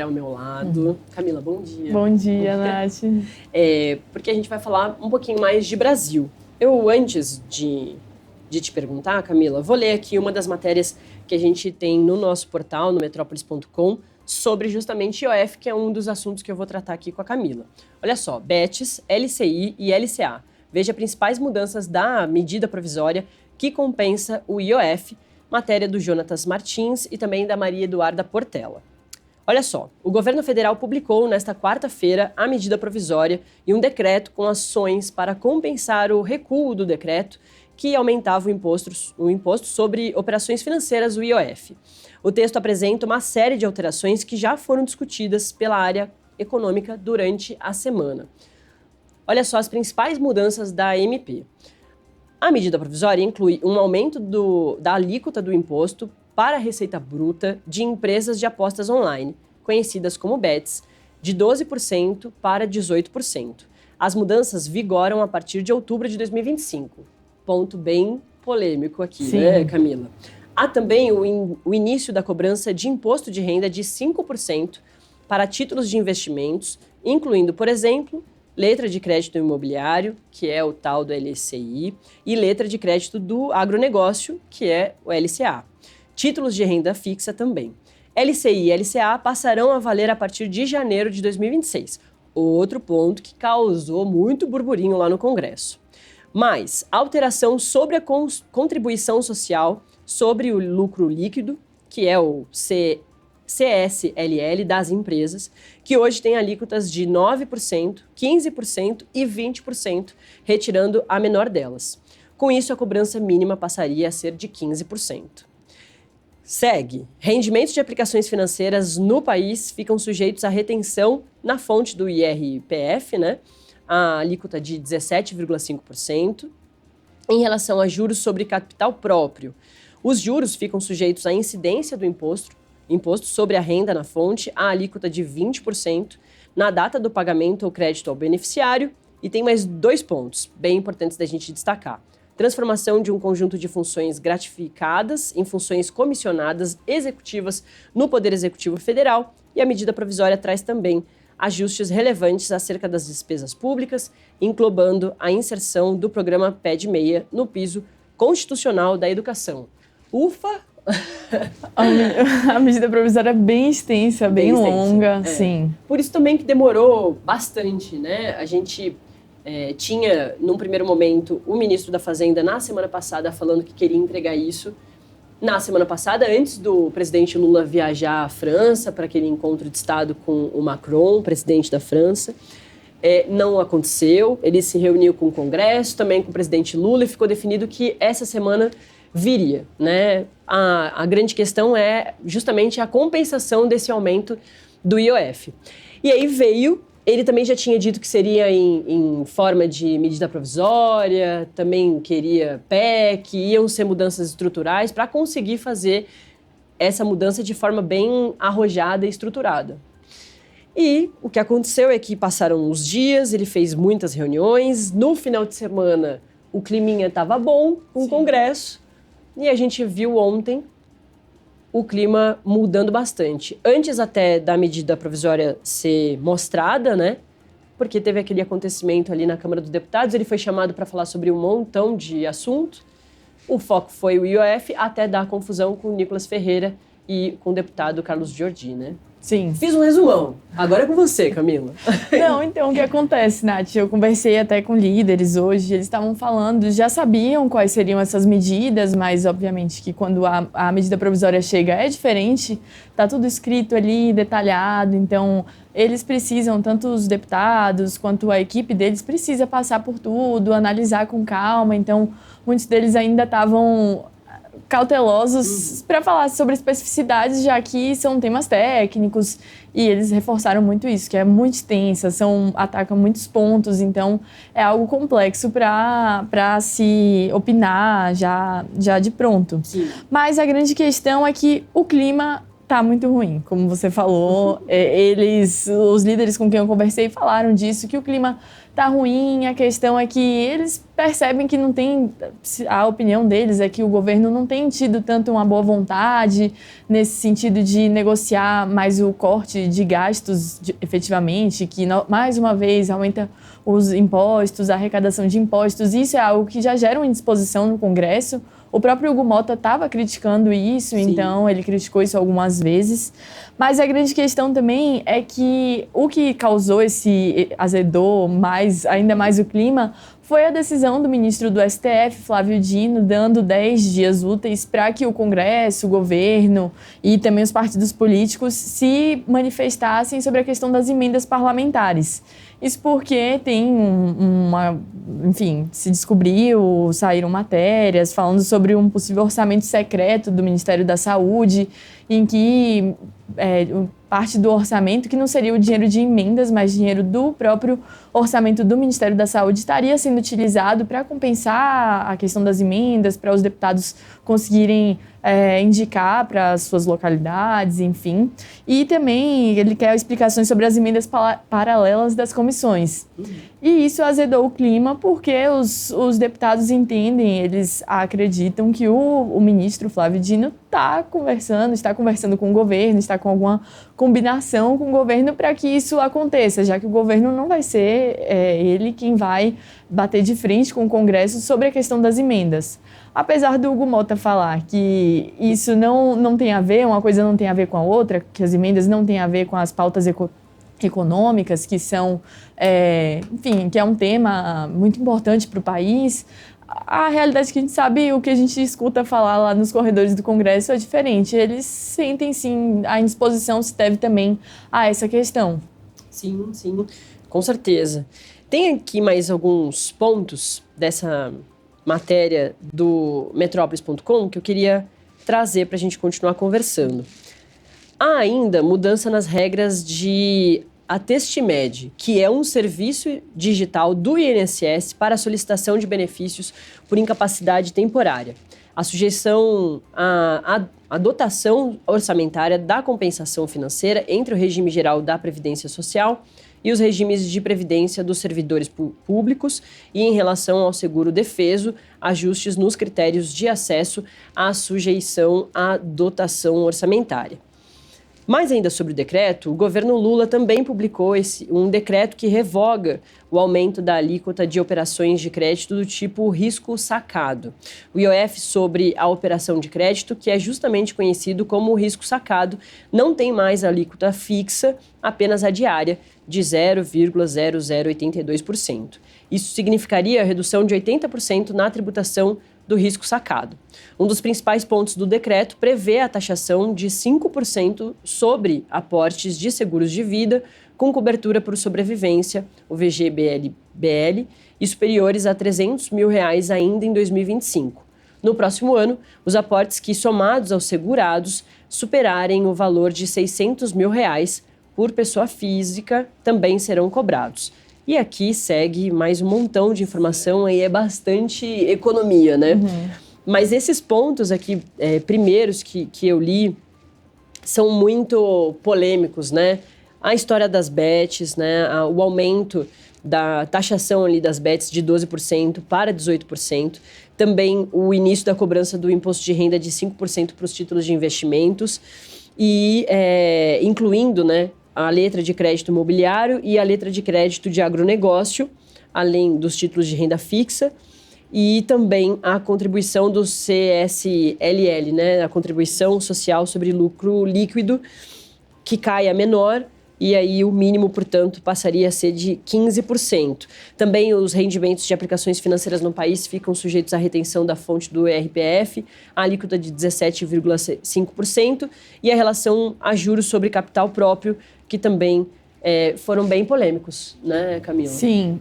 ao meu lado. Camila, bom dia. Bom dia, Nath. Porque a gente vai falar um pouquinho mais de Brasil. Eu, antes de te perguntar, Camila, vou ler aqui uma das matérias que a gente tem no nosso portal, no metrópolis.com, sobre justamente IOF, que é um dos assuntos que eu vou tratar aqui com a Camila. Olha só, BETs, LCI e LCA. Veja principais mudanças da medida provisória que compensa o IOF, matéria do Jonatas Martins e também da Maria Eduarda Portela. Olha só, o governo federal publicou nesta quarta-feira a medida provisória e um decreto com ações para compensar o recuo do decreto que aumentava o imposto sobre operações financeiras, o IOF. O texto apresenta uma série de alterações que já foram discutidas pela área econômica durante a semana. Olha só as principais mudanças da MP. A medida provisória inclui um aumento da alíquota do imposto para a receita bruta de empresas de apostas online, conhecidas como BETs, de 12% para 18%. As mudanças vigoram a partir de outubro de 2025. Ponto bem polêmico aqui, Sim. Né, Camila? Há também o início da cobrança de imposto de renda de 5% para títulos de investimentos, incluindo, por exemplo, letra de crédito imobiliário, que é o tal do LCI, e letra de crédito do agronegócio, que é o LCA. Títulos de renda fixa também. LCI e LCA passarão a valer a partir de janeiro de 2026. Outro ponto que causou muito burburinho lá no Congresso. Mas alteração sobre a contribuição social sobre o lucro líquido, que é o CSLL das empresas, que hoje tem alíquotas de 9%, 15% e 20%, retirando a menor delas. Com isso, a cobrança mínima passaria a ser de 15%. Segue. Rendimentos de aplicações financeiras no país ficam sujeitos à retenção na fonte do IRPF, né? A alíquota de 17,5%. Em relação a juros sobre capital próprio, os juros ficam sujeitos à incidência do imposto sobre a renda na fonte, a alíquota de 20%, na data do pagamento ou crédito ao beneficiário. E tem mais 2 pontos bem importantes da gente destacar. Transformação de um conjunto de funções gratificadas em funções comissionadas executivas no Poder Executivo Federal, e a medida provisória traz também ajustes relevantes acerca das despesas públicas, englobando a inserção do programa PED-6 no piso constitucional da educação. Ufa! A medida provisória é bem extensa, bem longa, sim. Por isso também que demorou bastante, né? A gente tinha, num primeiro momento, o ministro da Fazenda, na semana passada, falando que queria entregar isso. Na semana passada, antes do presidente Lula viajar à França para aquele encontro de Estado com o Macron, presidente da França. Não aconteceu. Ele se reuniu com o Congresso, também com o presidente Lula, e ficou definido que essa semana viria, né? A grande questão é justamente a compensação desse aumento do IOF. E aí veio. Ele também já tinha dito que seria em forma de medida provisória, também queria PEC, iam ser mudanças estruturais para conseguir fazer essa mudança de forma bem arrojada e estruturada. E o que aconteceu é que passaram os dias, ele fez muitas reuniões, no final de semana o climinha estava bom com o Congresso, e a gente viu ontem o clima mudando bastante. Antes até da medida provisória ser mostrada, né? Porque teve aquele acontecimento ali na Câmara dos Deputados, ele foi chamado para falar sobre um montão de assunto. O foco foi o IOF, até dar confusão com o Nicolas Ferreira e com o deputado Carlos Jordi, né? Sim. Fiz um resumão. Agora é com você, Camila. Não, então, o que acontece, Nath? Eu conversei até com líderes hoje, eles estavam falando, já sabiam quais seriam essas medidas, mas, obviamente, que quando a medida provisória chega é diferente, tá tudo escrito ali, detalhado, então, eles precisam, tanto os deputados quanto a equipe deles, precisa passar por tudo, analisar com calma, então, muitos deles ainda estavam cautelosos para falar sobre especificidades, já que são temas técnicos, e eles reforçaram muito isso, que é muito extensa, atacam muitos pontos, então é algo complexo para se opinar já de pronto. Sim. Mas a grande questão é que o clima tá muito ruim, como você falou. Os líderes com quem eu conversei falaram disso, que o clima tá ruim. A questão é que eles percebem que não tem, a opinião deles é que o governo não tem tido tanto uma boa vontade nesse sentido de negociar mais o corte de gastos efetivamente, que mais uma vez aumenta os impostos, a arrecadação de impostos. Isso é algo que já gera uma indisposição no Congresso. O próprio Hugo Mota estava criticando isso, Sim. Então ele criticou isso algumas vezes. Mas a grande questão também é que o que causou azedou ainda mais o clima foi a decisão do ministro do STF, Flávio Dino, dando 10 dias úteis para que o Congresso, o governo e também os partidos políticos se manifestassem sobre a questão das emendas parlamentares. Isso porque tem se descobriu, saíram matérias falando sobre um possível orçamento secreto do Ministério da Saúde, em que parte do orçamento, que não seria o dinheiro de emendas, mas dinheiro do próprio orçamento do Ministério da Saúde, estaria sendo utilizado para compensar a questão das emendas, para os deputados conseguirem indicar para as suas localidades, enfim. E também ele quer explicações sobre as emendas paralelas das comissões. E isso azedou o clima porque os deputados entendem, eles acreditam que o ministro Flávio Dino está conversando com o governo, está com alguma combinação com o governo para que isso aconteça, já que o governo não vai ser ele quem vai bater de frente com o Congresso sobre a questão das emendas. Apesar do Hugo Mota falar que isso não tem a ver, uma coisa não tem a ver com a outra, que as emendas não têm a ver com as pautas econômicas, que são, que é um tema muito importante para o país, a realidade que a gente sabe, o que a gente escuta falar lá nos corredores do Congresso é diferente. Eles sentem, sim, a indisposição se deve também a essa questão. Sim, com certeza. Tem aqui mais alguns pontos dessa matéria do Metrópolis.com que eu queria trazer para a gente continuar conversando. Há ainda mudança nas regras de Atestimed, que é um serviço digital do INSS para a solicitação de benefícios por incapacidade temporária. A sujeição à dotação orçamentária da compensação financeira entre o regime geral da Previdência Social e os regimes de previdência dos servidores públicos e, em relação ao seguro-defeso, ajustes nos critérios de acesso à sujeição à dotação orçamentária. Mais ainda sobre o decreto, o governo Lula também publicou um decreto que revoga o aumento da alíquota de operações de crédito do tipo risco sacado. O IOF sobre a operação de crédito, que é justamente conhecido como risco sacado, não tem mais alíquota fixa, apenas a diária, de 0,0082%. Isso significaria a redução de 80% na tributação do risco sacado. Um dos principais pontos do decreto prevê a taxação de 5% sobre aportes de seguros de vida com cobertura por sobrevivência, o VGBL, e superiores a R$ 300 mil ainda em 2025. No próximo ano, os aportes que, somados aos segurados, superarem o valor de R$ 600 mil por pessoa física, também serão cobrados. E aqui segue mais um montão de informação, aí é bastante economia, né? Uhum. Mas esses pontos aqui, primeiros que eu li, são muito polêmicos, né? A história das bets, né? O aumento da taxação ali das bets de 12% para 18%. Também o início da cobrança do imposto de renda de 5% para os títulos de investimentos. E incluindo, né, a letra de crédito imobiliário e a letra de crédito de agronegócio, além dos títulos de renda fixa, e também a contribuição do CSLL, né, a contribuição social sobre lucro líquido, que cai a menor, e aí o mínimo, portanto, passaria a ser de 15%. Também os rendimentos de aplicações financeiras no país ficam sujeitos à retenção da fonte do RPF, a alíquota de 17,5%, e a relação a juros sobre capital próprio, que também foram bem polêmicos, né, Camila? Sim.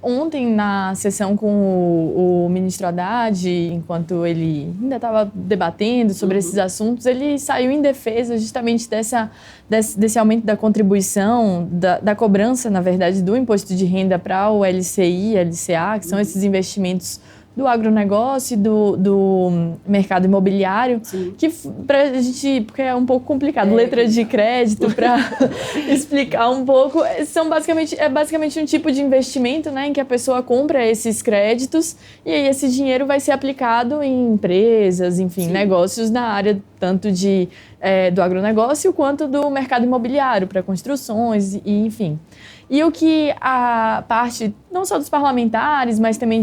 Ontem, na sessão com o ministro Haddad, enquanto ele ainda estava debatendo sobre esses assuntos, ele saiu em defesa justamente desse aumento da contribuição, da cobrança, na verdade, do imposto de renda para o LCI, LCA, que são esses investimentos do agronegócio e do mercado imobiliário, Sim. que pra gente, porque é um pouco complicado, letra de crédito, para explicar um pouco, é basicamente um tipo de investimento, né, em que a pessoa compra esses créditos e aí esse dinheiro vai ser aplicado em empresas, enfim, Sim. negócios na área tanto do agronegócio quanto do mercado imobiliário, para construções e enfim. E o que a parte, não só dos parlamentares, mas também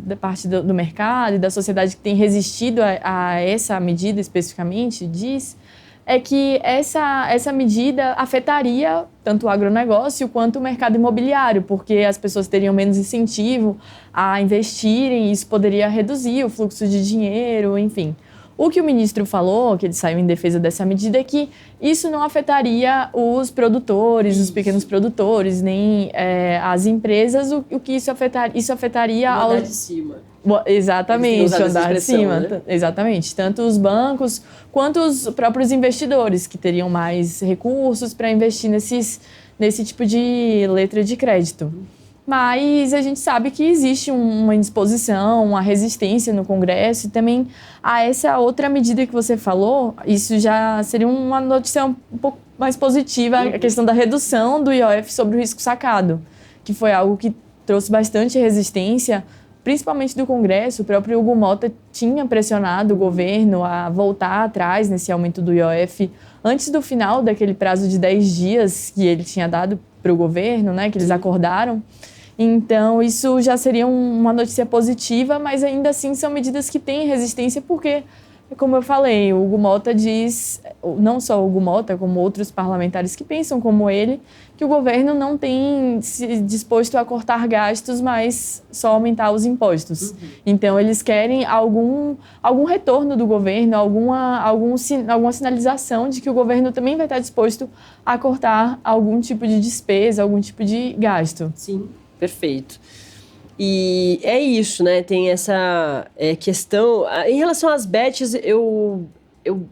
da parte do mercado e da sociedade que tem resistido a essa medida especificamente, diz, é que essa medida afetaria tanto o agronegócio quanto o mercado imobiliário, porque as pessoas teriam menos incentivo a investirem e isso poderia reduzir o fluxo de dinheiro, enfim. O que o ministro falou, que ele saiu em defesa dessa medida, é que isso não afetaria os produtores, os pequenos produtores, nem as empresas, o que isso afetaria o andar de cima. Exatamente, o andar de cima. Né? Exatamente. Tanto os bancos quanto os próprios investidores, que teriam mais recursos para investir nesse tipo de letra de crédito. Mas a gente sabe que existe uma indisposição, uma resistência no Congresso e também a essa outra medida que você falou, isso já seria uma notícia um pouco mais positiva, a questão da redução do IOF sobre o risco sacado, que foi algo que trouxe bastante resistência, principalmente do Congresso. O próprio Hugo Mota tinha pressionado o governo a voltar atrás nesse aumento do IOF antes do final daquele prazo de 10 dias que ele tinha dado para o governo, né, que eles acordaram. Então, isso já seria uma notícia positiva, mas ainda assim são medidas que têm resistência porque, como eu falei, o Hugo Mota diz, não só o Hugo Mota, como outros parlamentares que pensam como ele, que o governo não tem se disposto a cortar gastos, mas só aumentar os impostos. Uhum. Então, eles querem algum retorno do governo, alguma sinalização de que o governo também vai estar disposto a cortar algum tipo de despesa, algum tipo de gasto. Sim. Perfeito. E é isso, né? Tem essa questão... Em relação às bets, eu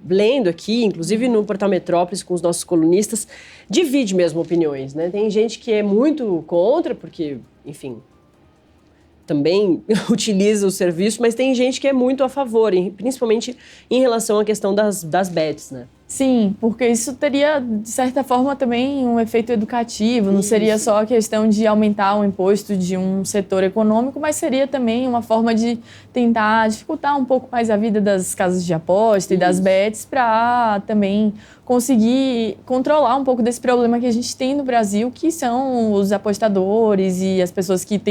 lendo aqui, inclusive no Portal Metrópolis, com os nossos colunistas, divide mesmo opiniões, né? Tem gente que é muito contra, porque, enfim, também utiliza o serviço, mas tem gente que é muito a favor, principalmente em relação à questão das bets, né? Sim, porque isso teria, de certa forma, também um efeito educativo. Não seria só a questão de aumentar o imposto de um setor econômico, mas seria também uma forma de tentar dificultar um pouco mais a vida das casas de aposta e das bets para também conseguir controlar um pouco desse problema que a gente tem no Brasil, que são os apostadores e as pessoas que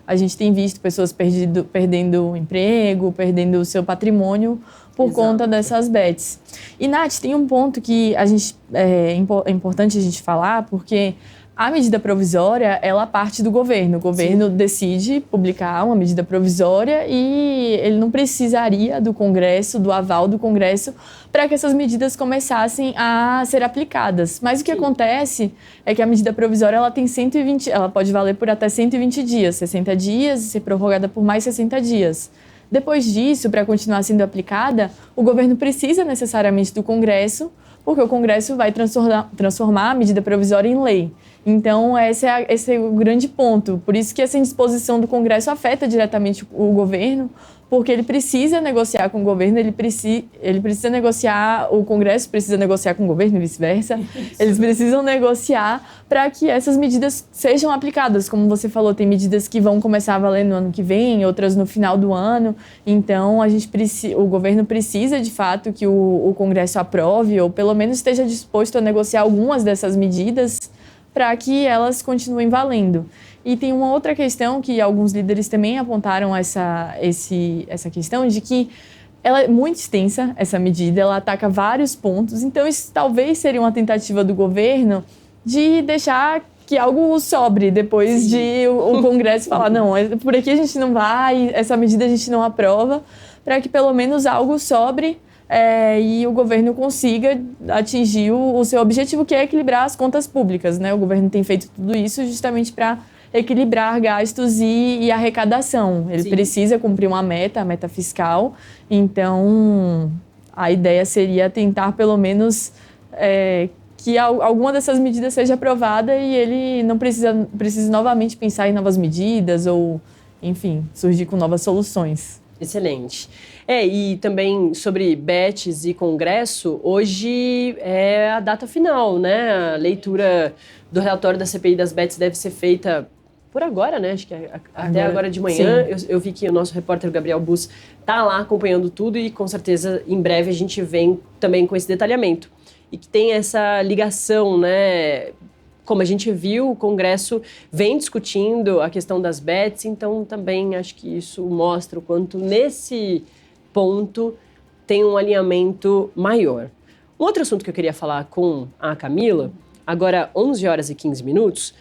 a gente tem visto pessoas perdendo o emprego, perdendo o seu patrimônio por conta dessas bets. E, Nath, tem um ponto que é importante a gente falar, porque a medida provisória, ela parte do governo. O governo decide publicar uma medida provisória e ele não precisaria do Congresso, do aval do Congresso, para que essas medidas começassem a ser aplicadas. Mas o que acontece é que a medida provisória ela pode valer por até 120 dias, 60 dias e ser prorrogada por mais 60 dias. Depois disso, para continuar sendo aplicada, o governo precisa necessariamente do Congresso, porque o Congresso vai transformar a medida provisória em lei. Então, esse é o grande ponto. Por isso que essa indisposição do Congresso afeta diretamente o governo, porque ele precisa negociar com o governo, ele precisa negociar, o Congresso precisa negociar com o governo e vice-versa. Eles precisam negociar para que essas medidas sejam aplicadas. Como você falou, tem medidas que vão começar a valer no ano que vem, outras no final do ano. Então, o governo precisa, de fato, que o Congresso aprove, ou pelo menos esteja disposto a negociar algumas dessas medidas para que elas continuem valendo. E tem uma outra questão que alguns líderes também apontaram essa questão de que ela é muito extensa, essa medida, ela ataca vários pontos, então isso talvez seria uma tentativa do governo de deixar que algo sobre depois de o Congresso falar, não, por aqui a gente não vai, essa medida a gente não aprova, para que pelo menos algo sobre e o governo consiga atingir o seu objetivo, que é equilibrar as contas públicas, né? O governo tem feito tudo isso justamente para equilibrar gastos e arrecadação. Ele precisa cumprir a meta fiscal. Então, a ideia seria tentar, pelo menos, que alguma dessas medidas seja aprovada e ele não precise novamente pensar em novas medidas ou, enfim, surgir com novas soluções. Excelente. E também sobre bets e Congresso, hoje é a data final, né? A leitura do relatório da CPI das bets deve ser feita por agora, né? Acho que até agora de manhã. Eu vi que o nosso repórter Gabriel Bus está lá acompanhando tudo e com certeza em breve a gente vem também com esse detalhamento. E que tem essa ligação, né? Como a gente viu, o Congresso vem discutindo a questão das bets, então também acho que isso mostra o quanto nesse ponto tem um alinhamento maior. Um outro assunto que eu queria falar com a Camila, agora 11 horas e 15 minutos,